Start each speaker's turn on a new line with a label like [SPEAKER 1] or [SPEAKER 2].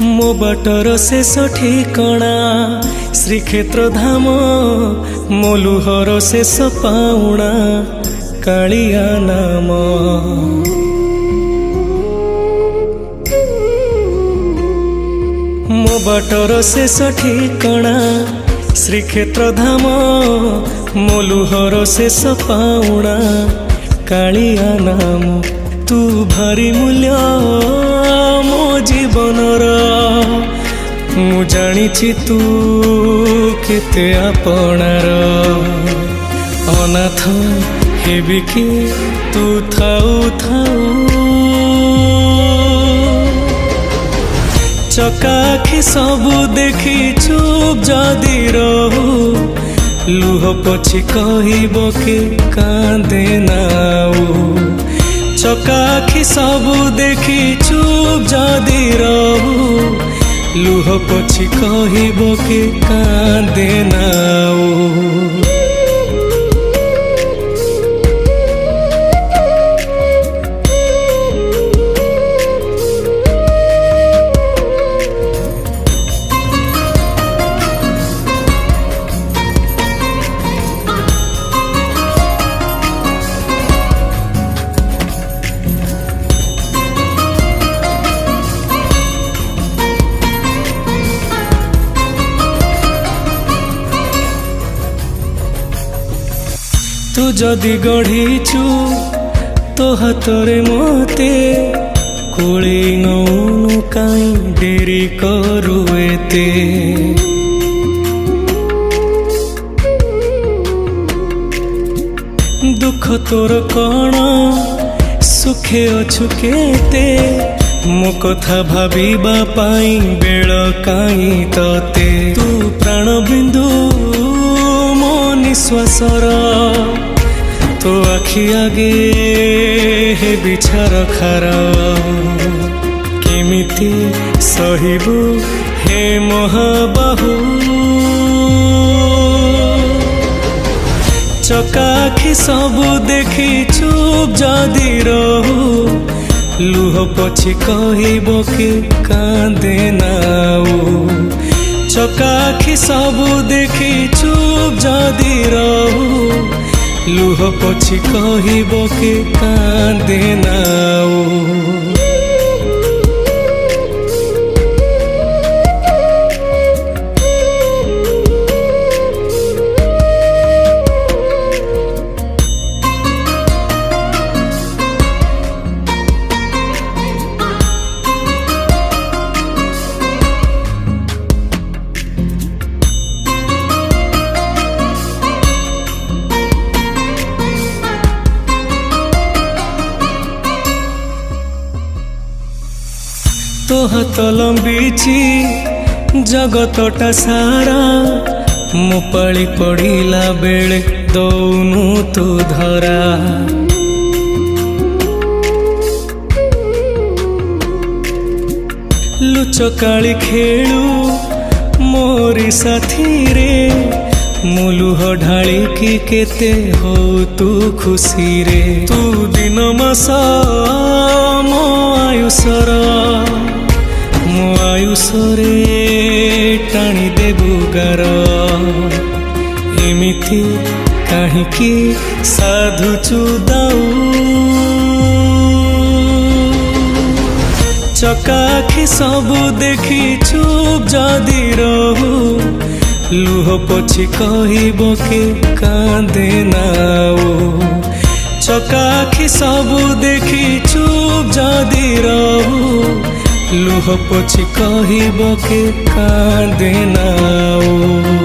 [SPEAKER 1] मो बाटर शेष ठिकणा श्रीक्षेत्र धाम मो लुहर शेष पाउणा कालिया नाम। मो बाटर शेष ठिकणा श्रीक्षेत्र धाम मो लुहर शेष पाउणा कालिया नाम। तू भारी मूल्य मो जीवनर मु जानिछि तू केते आपणार। अनाथ हेबि कि तू थाउ थाउ चकाखी सबु देखी चुप जदि रहू लुह पछी कहब के कांदे नाऊ। चकाखी सबु देखी चुप जदि रहू लुह पछी कहब के कांदे नाऊ। तू जदि गढ़ीचु तो हाथरे मते कोले नौनु काई डेरी करू एते। दुख तोर कण सुखे अछु केते मो कथा भाबिबा पाई बेळ काई तते। तू प्राण बिंदु मो निश्वासर तो आखि आगे हे बिछार खार केमिति सहिबु हे महाबाहु। चकाखी सबु देखी चुप जदि रहू लुह पछी कहब के कांदे नाऊ। चकाखी सबु देखी चुप जदि रहू लुह पछी कहब के कांदे नाऊ। तो हाथ लंबीची जगतटा सारा मो पाली पड़िला बेले दौनु तू धरा। लुचकाली खेलू मोरी साथी रे मो लुह ढाली की केते हो तू खुशी रे। तू दिन मास मो आयुषर मो आयुषरे टाणी देबु गार। एमिति काहिकी साधुचु दाऊ। चकाखी सबु देखी चुप जदि रहू लुह पछी कहब के कांदे नाऊ। चकाखी सबु देखी चुप जदि रहू लुह पछी कहब के कांदे नाऊ।